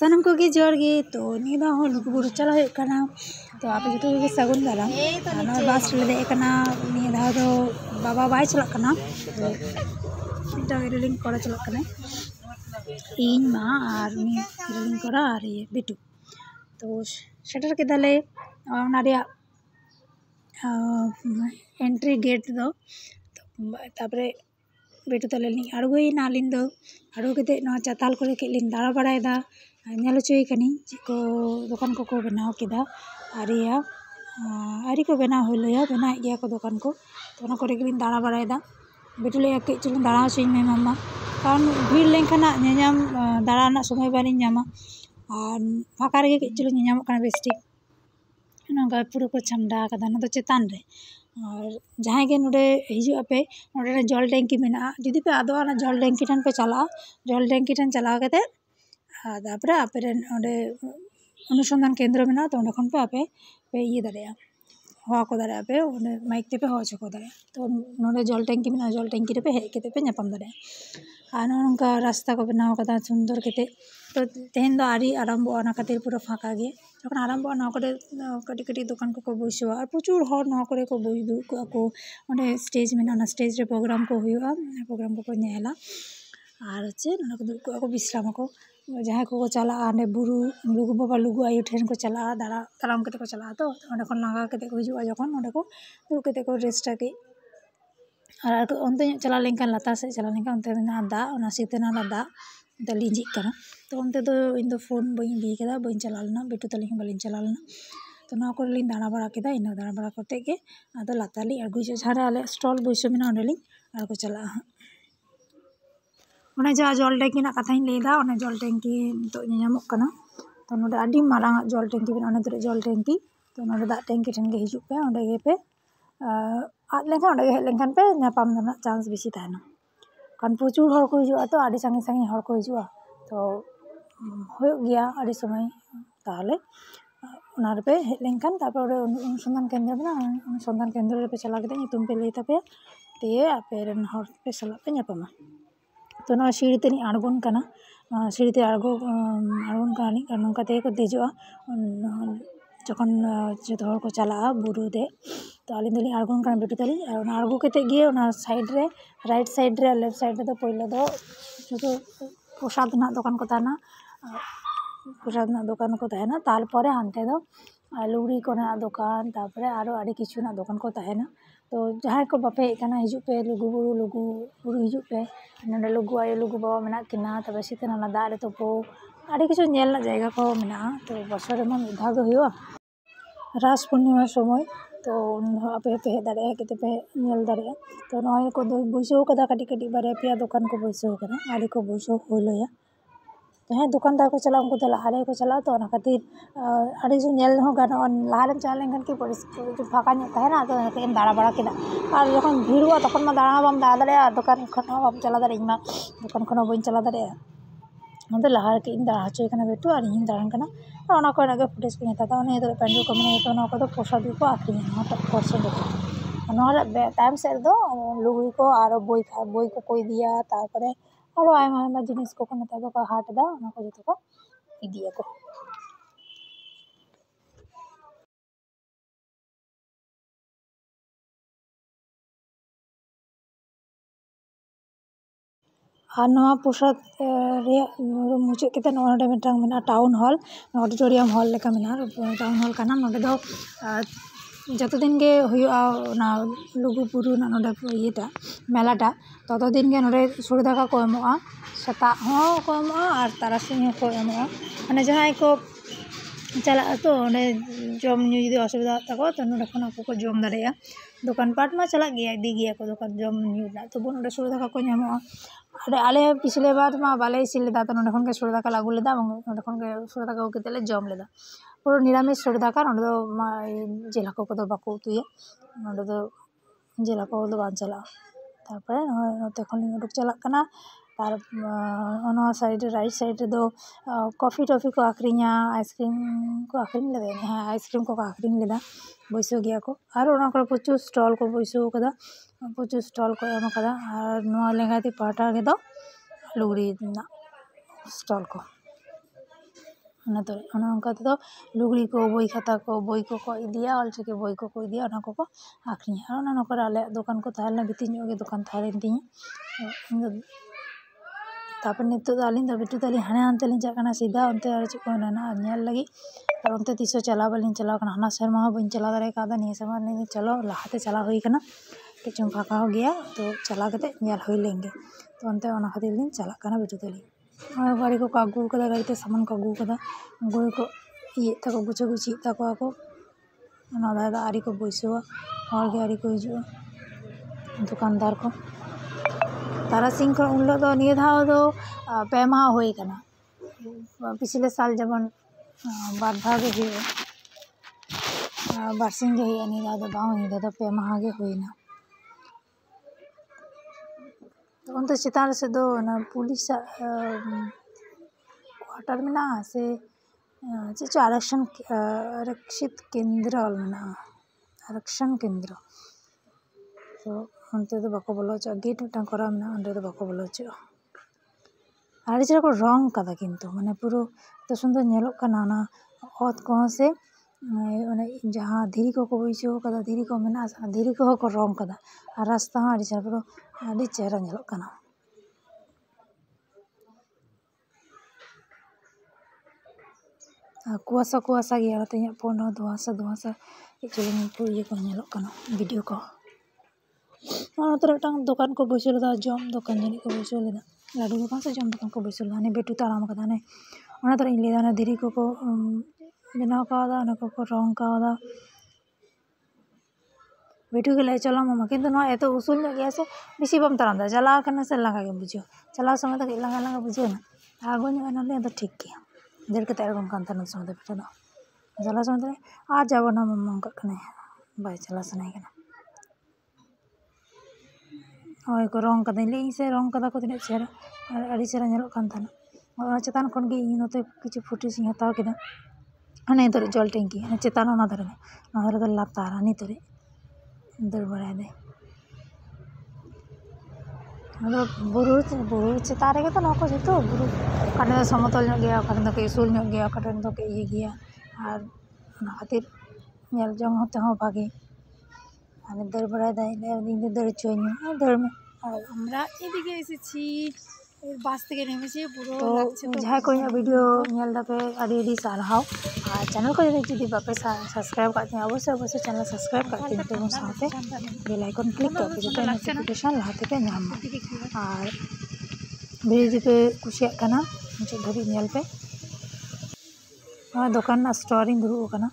सानम को जोर गे तो निदा हो लुगुबुरु चला हो कना तो आप जो तो सगुन दाराम ना बस ले दे कना निदा दो बाबा बाय चला कना मिटा रिलिंग कोड़ा चला कना इन मा आर मी रिलिंग कोड़ा आ रही है बिटू तो शटर के दले नारिया एंट्री गेट दो तापरे बेटू तले अड़गोना अलिंग दो अड़गते चाताल को दाड़ा बड़ा चुई कनी चेको दुकान को बनाव केदा आरिया आरी को बनाव हुआ बना गया को दुकान को तो दाड़ा बड़ा बेटू ले कई चुलूं दाड़ा चुई में मामा कारण भीड़ लेकिन दाड़ा समय बानी नामा और फाँका रे कई चुलूं नाम बेस्टिक नौका पूरा को छामडा तो चेतान रे और जहाँ के नोडे हिजू पे नोडे जल टैंकी में जुदी पे आदो जल टैंकी ठन पे चला जल टैंकी ठन चला करते तापर आपे अनुसंधान केंद्र में तो अंडे खन पे आपे पे ये दाड़ा हवा को दाड़ा पे माइक ते पे हवा चको दाड़ा तो नोडे जल टैंकी में जल टैंकी रे पे हेज केते पे नापाम दाड़ा और नोंका रास्ता को बनाव कदा सुंदर केते तो तेहन दो आरी आरम्भ खातिर पूरा फाँका गए जो आरम्भ कटी कटी दुकान को बैसवा और प्रचुर हर को दुड़ को स्टेज में स्टेज रे प्रोग्राम को हुआ प्रोग्राम को नेला और चे दुड़ को विश्राम को जहाँ को चला बुरु लुगु बाबा लुगु आयु ठेन को चला दाड़ा ताराम को चला तो लागा को हिजुआ जखन को दुड़ को रेस्ट के और अंत चला लेकिन लता से चला लेकिन अंत दा सीतना दा तो लिंजिक तो अंत तो इन फोन बी इदी बी चला लेना बेटू तली बाली चला लेना तो ना को दाड़ा बड़ा केदा इन दाड़ा बड़ा करते के आदो लाता ली अगुई जहाँ आले स्टॉल बैसो में अंडेली को चला उन्हें जहाँ जल टैंकी कथा लैदा जल टैंकी तो नामों तो नोडे आडी मारांग जल टैंकी में जल टैंकी तो नोडे दा टैंकी ठेन के हिजू पे अंडे पे आद लेकिन हेज लेकिन पे नापाम चांस बेसि तहना कारण प्रचुर हर को हिजुआ तो आडी सांगी सांगी हर को हिजुआ तो हो गया आडी समय ताहले पे हेज लेकिन तापर अनुसंधान केंद्र में अनुसंधान केंद्र पे चला के तुम पे लई तपे ते आपे रन हर पे सला पे नापामा तो ना सीढ़ीते आड़गोन कना सीढ़ीते आड़गोन कहानी कारण नौकाते को देजोआ जखन जो को चला बुरु दे तो आलिंग दली आड़गोन कना बेटू तली आड़गो केते गे साइड रे राइट साइड रे लेफ्ट साइड रे तो पहले दो जो प्रसाद ना दुकान को तहना प्रसाद ना दुकान को तहना तारपरे हानते दो लुगड़ी को दुकान तारपरे आरो आड़ी किछु ना दुकान को तहना तो जहाँ को बापे हिजू पे लुगुबुरु हिजू पे ना लुगु आयो लुगु बाबा मेना किना तब सीतना दाड़े तोपो आड़ी किछु नेल जगह को मेना तो बसर में मिद धाव हुआ रास पूर्णिमा समय तो आपे पे हेज दाड़े के पे नेल दाड़े तो नय को बैसो कदा कटी कटी बारे पे दुकान को बैसो कदा आड़ी को बैसो होलया जहाँ दुकानदार को चला उनको तो लहारे को चला तो खातिर आड़ी जो नेल हो गाना लहारे चला लेकिन कि परिस्थिति फाँका तहना तो दाड़ा बड़ा केदा और जखन भीड़ुआ तखन मा दाड़ा बाम दाड़ा दाड़े दुकान खन बाम चला दाड़े इमा दुकान खन बई चला दाड़े तो लहारे के इन दाड़ा हचोय कना बेटू और इन दाड़ान कना और के फुटेज को हता तो पेंडल को मैंने तो प्रसाद को आखिरी पर्सन टाइम से दो लुगड़ी को और बई को इदिया तारपरे और आयमा जिनिस को नता को हाट दा जो को इदिया को और प्रसाद मुचाद के नोडे टाउन हॉल ऑडिटोरियम हॉल लेका टाउन हॉल काना नोडे दो जत दिन के लुगुबुरु नोडे येटा मेलाटा तत दिन के नोडे सुर दाका को एमोआ सेता को एमोआ और तारासिंह को एमोआ माने जहाँ को चला तो जम जुदी असुविधा तको तो नोडे खन को जम दाड़ेया दुकान पाट मा चला गया इदी गया को दुकान जम न्यूला तो नोडे सुर दाका को नामोआ आले पिछले बार मा बाले इसी लेदा तो नोडे खन के सुर दाका लागू लेदा नोडे खन के सुर दाका को केते ले जम लेदा पूरा निरामिष सुर दाका नोडे दो जेल हाको को बाको उतुया नोडे दो जेल हाको दो बान चला तारपरे नोते खन उडुक चला कना तार साइड राइट साइड दो कॉफी टॉफी को आखरीना आइसक्रीम को आखरीन लेदा हाँ आइसक्रीम को आखरीन लेदा बैसो गया को और प्रचुर स्टॉल को बैसो कदा प्रचुर स्टॉल को एम कदा और लेंगाती पाटा के दो लुगड़ी स्टॉल को उनका तो लुगड़ी को बई खाता को बई को इदिया ऑलचिकी बई को इदिया को आखिरिया आले दुकान को तहले भीतर दुकान तहलेन तीन तापर नितो आलिंग बेटू ताली हाने हानते लिंग जाना सीधा अंते चेक को नेल लगी और अंते तीसो चला बालिंग चलाव हाना सेरमा बी चला दारे का निया सेरमा नहीं चलो लहाते चला हुई कना किचुम फाका हो गया तो चला कते नेल हुई लेंगे तो अंते ओना खातिर लिंग चला कना बेटू ताली और गाड़ी को अगू कदा गाड़ी सामान को अगू कदा गई को ये तक गुछे गुछी तक को दादा आरी को बैसवा और आरी को हिजुआ दुकानदार को तारासिंह को उन लोग निये धाव दो पे माह हुई कना पिछले साल जबन बार भागे हुए बारसिंग गे हुई निये दादा बाव निये दादा पे माह गे हुईना तो उन तो चितान से दो ना पुलिस क्वार्टर में ना से जो आरक्षित केंद्र में आरक्षण केंद्र तो अंते तो बाको बोलो गेट मिटन करा में अंदर तो बाको बोलो आड़ी चेहरा को रंग कदा किंतु माने पुरो तो सुंदर नेलोक कना ना ओत को से जहाँ धीरी को बैसो कदा धीरी को मेना धीरी को रंग कदा और रास्ता आड़ी चेहरा पुरो आड़ी चेहरा नेलोक कना कुआसा कुआसा गया तो इन फोन धुआसा धुआसा चलो ये को नेलोक कना वीडियो को दुकान को बैसल लेदा जम दुकान जानी को बैसल लेदा लाडू दुकान से जम दुकान को बैसल लेदा बेटू ताराम कदा ने लेदा धीरी को बनाव कादा को रंग कादा बेटू के चलो मामा किंतु एत उसूल गया से बेसि बम ताराम दा चला से लंगा के बुझो चला समय तो लंगा लंगा बुझे ना आगो तो ठीक गया देर के अड़गोन कान समय बेटा दो चला समय आज जाबो ना मामा उनका बै चला सनाई कना और को रंग कदा ले से रंग कदा को तीन चेहरा अड़ी चेहरा नेलोक कान थाना और चेतान खन गे इन नोते किछु फुटेज इन हताव केदा हाने दरे जल टैंकी हाने चेतान ना धरे दो लातार हानि तरे दर बड़ा दे बुरु बुरु चेतान रे तो नको जतो बुरु काटे समतल गया काटे तो उसूल गया काटे तो ये गया और ना खातिर नेल जंग होते हो भागे আমি দৌড় বেড়ায় দেয় দৌড়ে চই দৌড় में আমরা এদিকে এসেছি বাস থেকে নেমেছি পুরো লাগছে তো যাই কই ভিডিও নেল দাপে আদি আদি সারহাও আর চ্যানেল को যদি বাপে सब्सक्राइब करते हैं अवश्य चैनल सब्सक्राइब करते हैं तो साथे बेल आइकन क्लिक करके जो नोटिफिकेशन लाते पे नाम और वीडियो पे कुछ करना मुझे धरी नेल पे दुकान स्टोरिंग दुरुब करना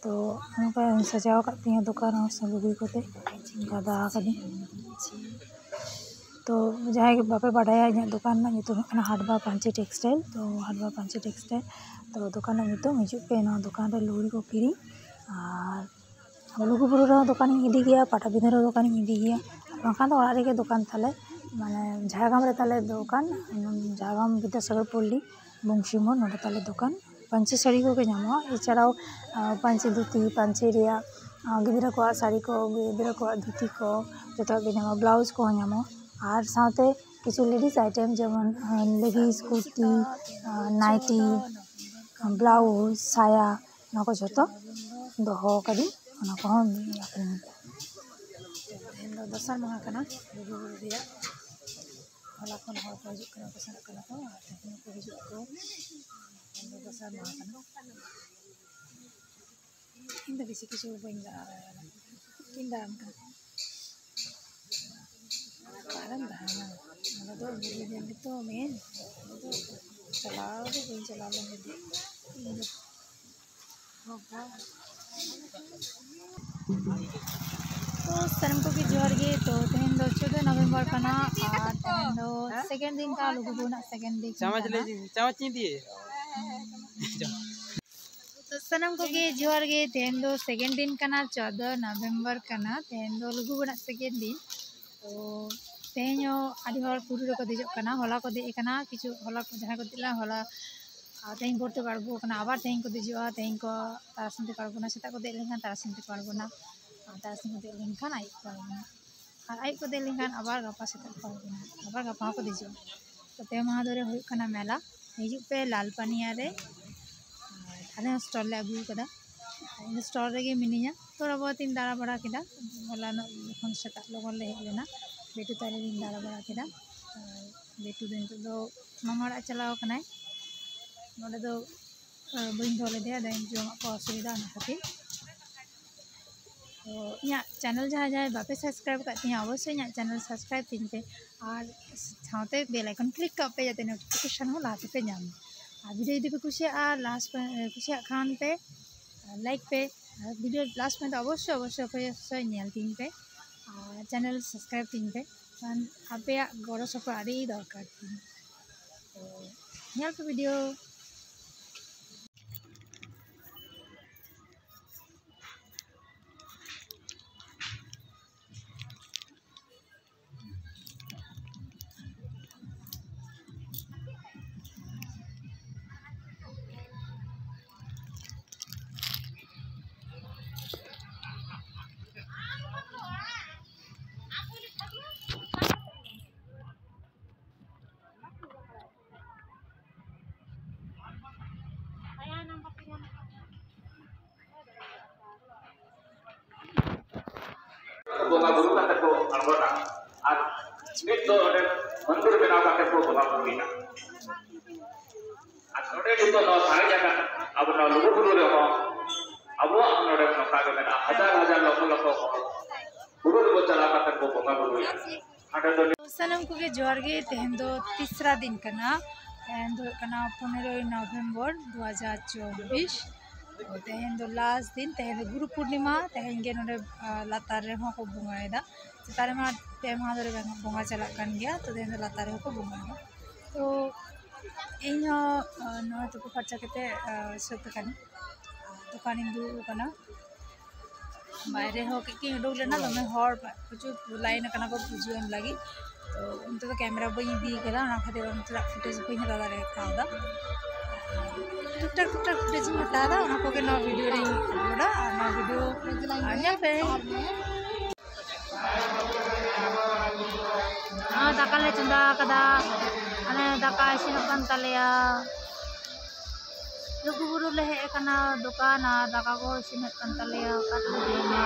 तो उनका सजाव करती हैं दुकान और सब लुगड़ी कोते गादा कदी तो जहाँ बापे बाडाया इन दुकान हाटबा पांची टेक्सटाइल तो हाटबा पांची टेक्सटाइल तो दुकान हिजू पे दुकान रे लुगड़ी को किरी और लुगुबुरु दुकान इदी गया पाटाबिंदा दुकान इदी गया बाखान तो ओड़ा रेगे दुकान ताले माने झाड़ग्राम रे ताले दुकान झाड़ग्राम विद्यासागर पल्ली बंशीमोड़ नोडे ताले दुकान पांची साड़ी को नामा एछाड़ाओ पांची धुती पांची गिद्रा को साड़ी को गिद्रा को धुती को जो नामा ब्लाउज को नामा और साथे किछु लेडीज आइटेम जेमन लेगिस कुर्ती नाइटी ब्लाउज साया ना को जो दोहो कदी ओना को दसर माह कना हला खन हो हिजु कना को सेना कना को तेहन को हिजु को दसर माह कना इन द बेसि किछु बइन दा किंदाम का कारण धाना मतलब तो बुरी दिन तो मेन चलाओ तो बइन चला लेंगे दे तो सनम को की जोर गे तो तेहन दो 14 नवंबर कना और तेहन दो सेकंड दिन का लुगुबु ना सेकंड दिन चमच ले चमच नहीं दिए तो सनम को गे जोर गे तेहन दो सेकंड दिन कना 14 नवंबर कना तेहन दो लुगुबु ना सेकंड दिन तो तेहनो आदि हर पुरु रे को देजो कना होला को दे कना किछु होला को जहां को दिला होला तेहन बोरते काड़बो कना आबार तेहन को देजो तेहन को तारसिंते काड़बो ना सेता को दे लेखान तारसिंते काड़बो ना तारसिंते दे लेखान आई काड़बो और आई को दे लेखान आबार गापा सेता काड़बो ना आबार गापा को देजो तो पे माह धरे हुई कना मेला हिजु पे लालपानिया रे आले स्टॉल ले अगू कदा इन स्टॉल रे मिनिया थोड़ा बहुत इन दाड़ा बड़ा केदा होला जखन सेता लगन ले हेज लेना बेटू तारे इन दाड़ा बड़ा केदा बेटू दिन तो मामाड़ा चलाव कनाय नोडे दो बइन धोले दे दाइन जोमा को असुविधा ना खातिर तो इया चैनल जहाँ जहाँ बापे सब्सक्राइब करती अवश्य इया चैनल सब्सक्राइब तीन पे और साथे बेल आइकन क्लिक कर पे जाते नोटिफिकेशन हो लाते पे जाम और वीडियो यदि पे कुशिया लास्ट पे कुशिया खान पे लाइक पे वीडियो लास्ट में तो अवश्य अवश्य अवश्य नेल तीन पे और चैनल सब्सक्राइब तीन पे कान आपे गड़ो सपोर्ट आड़ी दरकार तीन तो नेल पे video bunga buru kata ko anggota ar itu ada mandir benaw kata ko bunga buru ina ar node itu no sare jaga abu no lugu buru le ho abu node no kage mena हजार loko buru le chala kata ko bunga buru ya ada do सनम को के जोर गे तेहन दो तीसरा दिन कना तेहन दो कना 15 नवंबर 2024 तेहन दो लास्ट दिन तेहन दो गुरु पूर्णिमा तेहन गे नोडे लातार रे हो को बुंगाएदा चितारे मा पे मा दरे बुंगा चला कन गया तो तेहन दो लातार रे हो को बुंगाएदा तो इन नो तो को खर्चा केते सत कन दुकान इंदु कना बाहरे हो के उडोक लेना दमे हर कुछ लाइन कना को बुझु एम लगी तो उनते तो कैमरा बई दी कला ना खातिर उनते फुटेज बई हला रे खादा टुक टक फुटेज हटा दा उना को के ना वीडियो रे बड़ा ना वीडियो आने पे दाका ले चंदा कदा अने दाका इसिन कान तलेया लुगु बुरु ले हे कना दुकान दाका को इसिन कान तलेया काट देना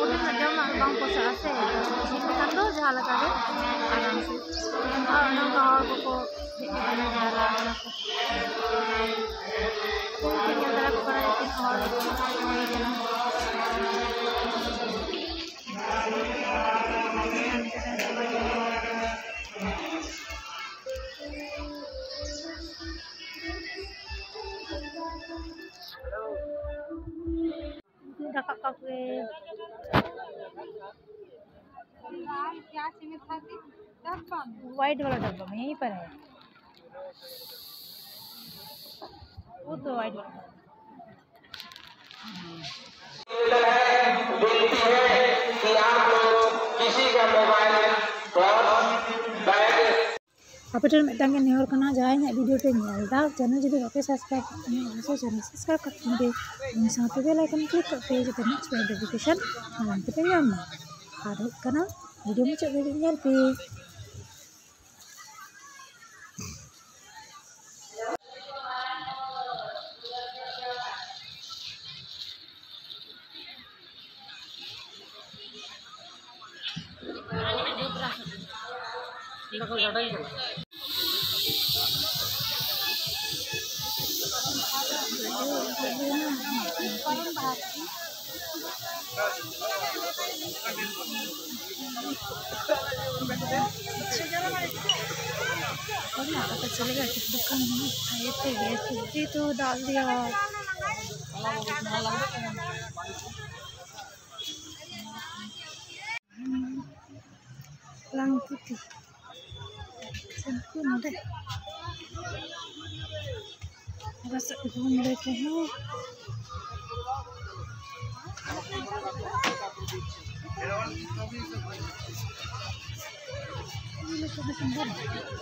उन्हें ना जमा बांग को सासे इसिन कान दो जहां लगा दे आराम से ना का को हेना जाला को के अंदर को करा लेकिन और डका काफे क्या चाहिए था डब्बा वाइट वाला डब्बा में यहीं पर है वो तो वाइट वाला बेनती है कि आप लोग किसी का मोबाइल आपटे मिटांगे नेहर कना जहां वीडियो पे नेलदा चैनल जदि बापे सब्सक्राइब करते चैनल सब्सक्राइब करते इन साथे बेल आइकन क्लिक करते जते नेक्स्ट नोटिफिकेशन मालूम पे नाम और कना वीडियो में चले नेल पे चलेगा दुकान में आए थे गए तो डाल दिया langkiti sampai nade rasa घूम लेते हैं ये तो सुंदर है